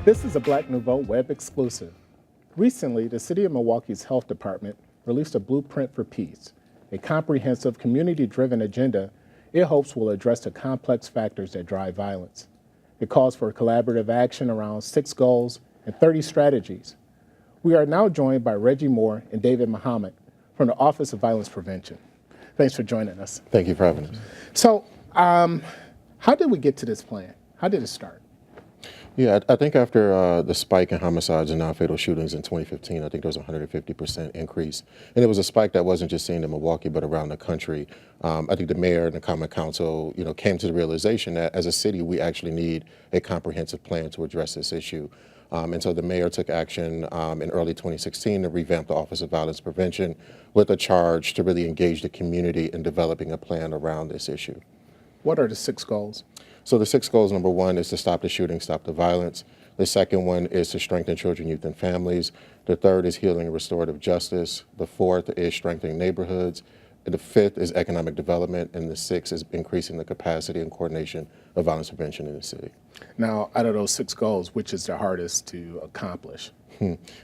This is a Black Nouveau web exclusive. Recently, the City of Milwaukee's Health Department released a blueprint for peace, a comprehensive community-driven agenda it hopes will address the complex factors that drive violence. It calls for collaborative action around 6 goals and 30 strategies. We are now joined by Reggie Moore and David Muhammad from the Office of Violence Prevention. Thanks for joining us. Thank you for having us. So, how did we get to this plan? How did it start? Yeah, I think after the spike in homicides and non-fatal shootings in 2015, I think there was a 150% increase. And it was a spike that wasn't just seen in Milwaukee, but around the country. I think the mayor and the common council, came to the realization that as a city, we actually need a comprehensive plan to address this issue. And so the mayor took action in early 2016 to revamp the Office of Violence Prevention with a charge to really engage the community in developing a plan around this issue. What are the 6 goals? So the 6 goals, number 1 is to stop the shooting, stop the violence. The second one is to strengthen children, youth, and families. The third is healing and restorative justice. The fourth is strengthening neighborhoods. And the fifth is economic development. And the sixth is increasing the capacity and coordination of violence prevention in the city. Now, out of those 6 goals, which is the hardest to accomplish?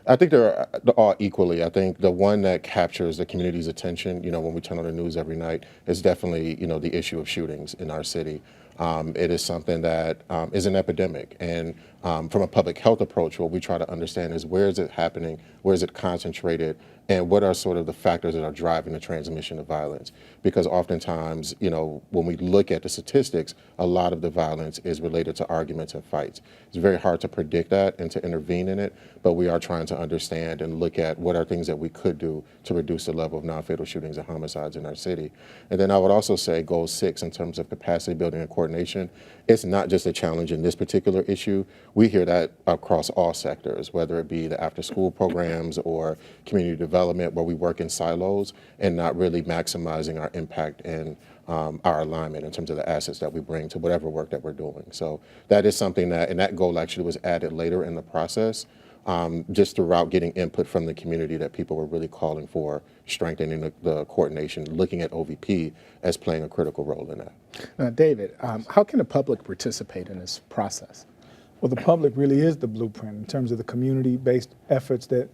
I think they're all equally. I think the one that captures the community's attention, when we turn on the news every night, is definitely, the issue of shootings in our city. It is something that is an epidemic. And from a public health approach, what we try to understand is where is it happening, where is it concentrated, and what are sort of the factors that are driving the transmission of violence. Because oftentimes, when we look at the statistics, a lot of the violence is related to arguments and fights. It's very hard to predict that and to intervene in it, but we are trying to understand and look at what are things that we could do to reduce the level of non-fatal shootings and homicides in our city. And then I would also say goal 6 in terms of capacity building and coordination, it's not just a challenge in this particular issue. We hear that across all sectors, whether it be the after-school programs or community development where we work in silos and not really maximizing our impact and our alignment in terms of the assets that we bring to whatever work that we're doing. So that is something that, and that goal actually was added later in the process, just throughout getting input from the community that people were really calling for strengthening the coordination, looking at OVP as playing a critical role in that. Now, David, how can the public participate in this process? Well, the public really is the blueprint in terms of the community-based efforts that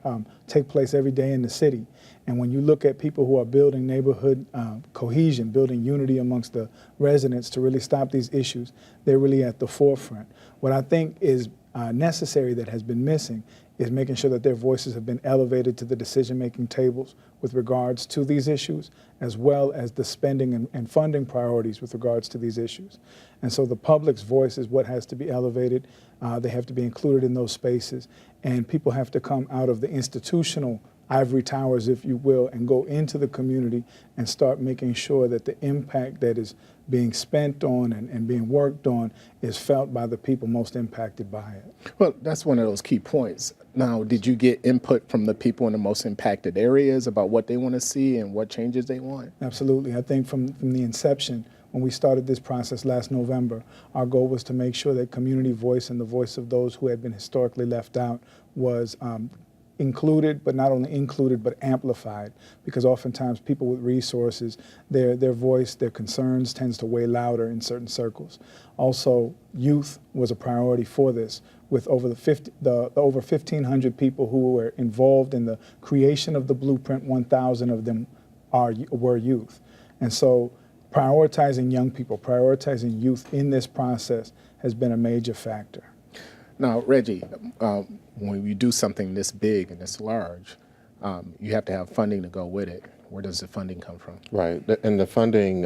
take place every day in the city. And when you look at people who are building neighborhood cohesion, building unity amongst the residents to really stop these issues, they're really at the forefront. What I think is necessary that has been missing is making sure that their voices have been elevated to the decision-making tables with regards to these issues, as well as the spending and funding priorities with regards to these issues. And so the public's voice is what has to be elevated. They have to be included in those spaces, and people have to come out of the institutional ivory towers, if you will, and go into the community and start making sure that the impact that is being spent on and being worked on is felt by the people most impacted by it. Well, that's one of those key points. Now, did you get input from the people in the most impacted areas about what they want to see and what changes they want? Absolutely. I think from the inception, when we started this process last November, our goal was to make sure that community voice and the voice of those who had been historically left out was included, but not only included, but amplified, because oftentimes people with resources, their voice, their concerns tends to weigh louder in certain circles. Also, youth was a priority for this, with over over 1,500 people who were involved in the creation of the blueprint. 1,000 of them were youth. And so prioritizing young people, prioritizing youth in this process has been a major factor. Now, Reggie, when you do something this big and this large, you have to have funding to go with it. Where does the funding come from? Right, and the funding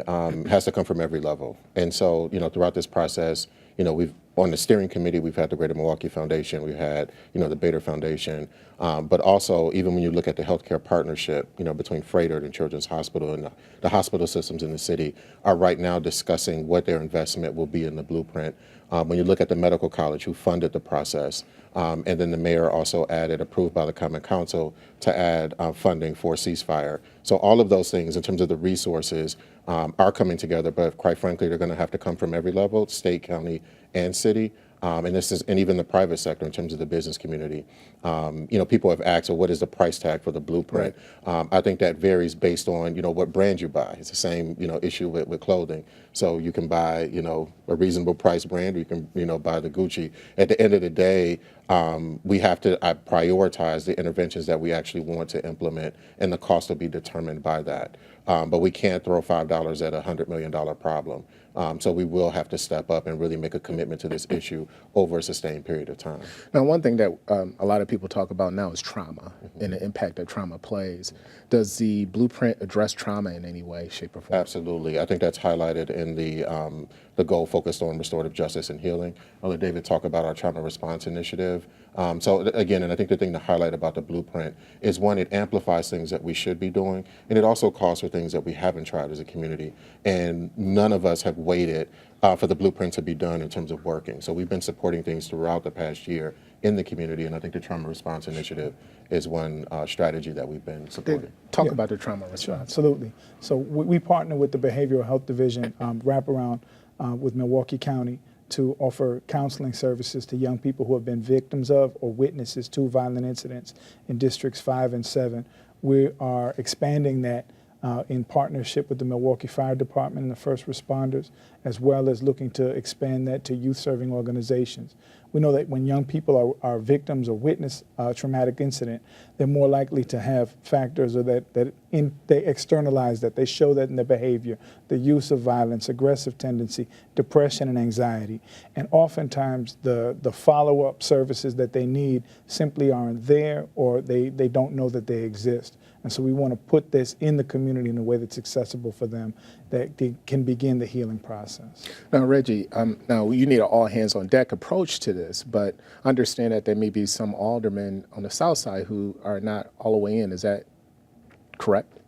has to come from every level. And so, throughout this process, we've on the steering committee, we've had the Greater Milwaukee Foundation, we've had, the Bader Foundation, but also even when you look at the healthcare partnership, between Frederick and Children's Hospital and the hospital systems in the city are right now discussing what their investment will be in the blueprint. When you look at the medical college who funded the process, and then the mayor also added, approved by the Common Council, to add funding for ceasefire. So all of those things in terms of the resources are coming together, but quite frankly, they're going to have to come from every level, state, county, and city. and even the private sector in terms of the business community. People have asked, well, what is the price tag for the blueprint? Right. I think that varies based on, what brand you buy. It's the same, issue with clothing. So you can buy, a reasonable price brand, or you can, buy the Gucci. At the end of the day, we have to prioritize the interventions that we actually want to implement, and the cost will be determined by that. But we can't throw $5 at a $100 million problem. So we will have to step up and really make a commitment to this issue over a sustained period of time. Now, one thing that a lot of people talk about now is trauma and the impact that trauma plays. Does the blueprint address trauma in any way, shape, or form? Absolutely. I think that's highlighted in the goal focused on restorative justice and healing. I'll let David talk about our trauma response initiative. So again, and I think the thing to highlight about the blueprint is, one, it amplifies things that we should be doing, and it also calls for things that we haven't tried as a community. And none of us have waited for the blueprint to be done in terms of working. So we've been supporting things throughout the past year in the community, and I think the trauma response initiative is one strategy that we've been supporting. Talk about the trauma response. Sure, absolutely. So we partner with the Behavioral Health Division, wraparound with Milwaukee County, to offer counseling services to young people who have been victims of or witnesses to violent incidents in districts 5 and 7. We are expanding that in partnership with the Milwaukee Fire Department and the first responders, as well as looking to expand that to youth-serving organizations. We know that when young people are victims or witness a traumatic incident, they're more likely to have factors or they externalize that, they show that in their behavior, the use of violence, aggressive tendency, depression and anxiety. And oftentimes the follow-up services that they need simply aren't there, or they don't know that they exist. And so we want to put this in the community in a way that's accessible for them, that they can begin the healing process. Now, Reggie, now you need an all-hands-on-deck approach to this, but understand that there may be some aldermen on the south side who are not all the way in. Is that correct?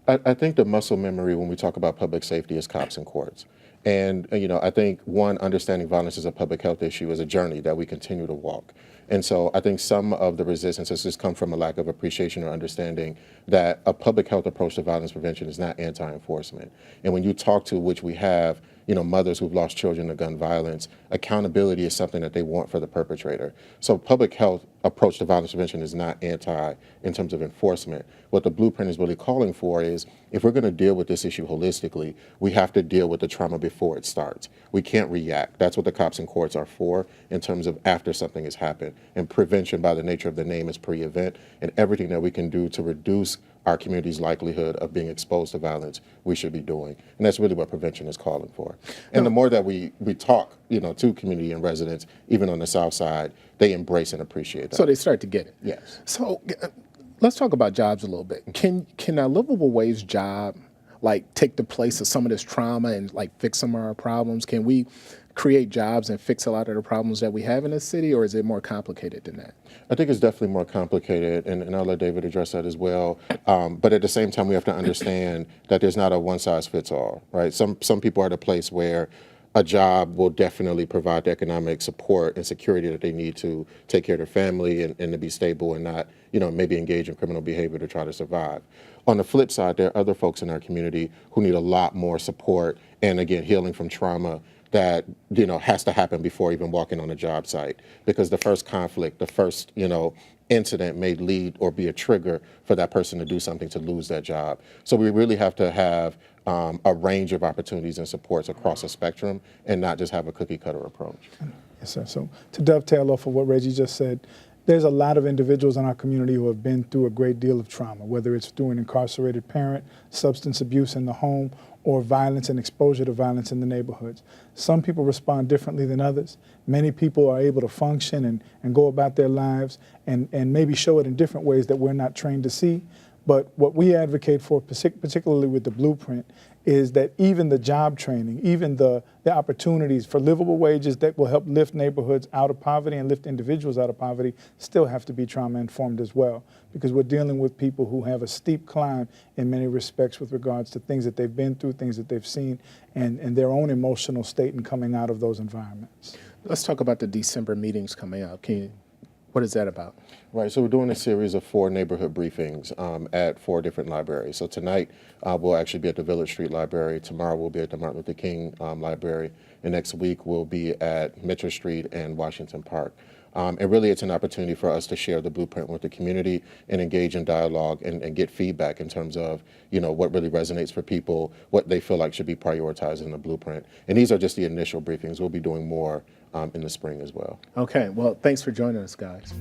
I think the muscle memory when we talk about public safety is cops and courts. And, I think, one, understanding violence as a public health issue is a journey that we continue to walk. And so I think some of the resistance has just come from a lack of appreciation or understanding that a public health approach to violence prevention is not anti-enforcement. And when you talk to, which we have, mothers who've lost children to gun violence, accountability is something that they want for the perpetrator. So public health approach to violence prevention is not anti in terms of enforcement. What the blueprint is really calling for is, if we're going to deal with this issue holistically, we have to deal with the trauma before it starts. We can't react. That's what the cops and courts are for in terms of after something has happened. And prevention, by the nature of the name, is pre-event. And everything that we can do to reduce our community's likelihood of being exposed to violence, we should be doing. And that's really what prevention is calling for. And the more that we talk, to community and residents, even on the south side, they embrace and appreciate that. So they start to get it. Yes. So let's talk about jobs a little bit. Can a livable wage job take the place of some of this trauma and fix some of our problems? Can we create jobs and fix a lot of the problems that we have in the city, or is it more complicated than that? I think it's definitely more complicated, and I'll let David address that as well. But at the same time, we have to understand that there's not a one-size-fits-all, right? Some people are at a place where a job will definitely provide the economic support and security that they need to take care of their family and to be stable and not, maybe engage in criminal behavior to try to survive. On the flip side, there are other folks in our community who need a lot more support and, again, healing from trauma that, has to happen before even walking on a job site, because the first conflict, the first, incident may lead or be a trigger for that person to do something to lose that job. So we really have to have a range of opportunities and supports across a spectrum and not just have a cookie cutter approach. Yes, sir. So to dovetail off of what Reggie just said, there's a lot of individuals in our community who have been through a great deal of trauma, whether it's through an incarcerated parent, substance abuse in the home, or violence and exposure to violence in the neighborhoods. Some people respond differently than others. Many people are able to function and go about their lives and maybe show it in different ways that we're not trained to see. But what we advocate for, particularly with the blueprint, is that even the job training, even the opportunities for livable wages that will help lift neighborhoods out of poverty and lift individuals out of poverty still have to be trauma informed as well, because we're dealing with people who have a steep climb in many respects with regards to things that they've been through, things that they've seen, and their own emotional state in coming out of those environments. Let's talk about the December meetings coming up. Can you What is that about? Right, so we're doing a series of 4 neighborhood briefings at 4 different libraries. So tonight we'll actually be at the Village Street Library. Tomorrow we'll be at the Martin Luther King Library. And next week we'll be at Mitchell Street and Washington Park. And really it's an opportunity for us to share the blueprint with the community and engage in dialogue and get feedback in terms of, what really resonates for people, what they feel like should be prioritized in the blueprint. And these are just the initial briefings. We'll be doing more in the spring as well. Okay, well, thanks for joining us, guys.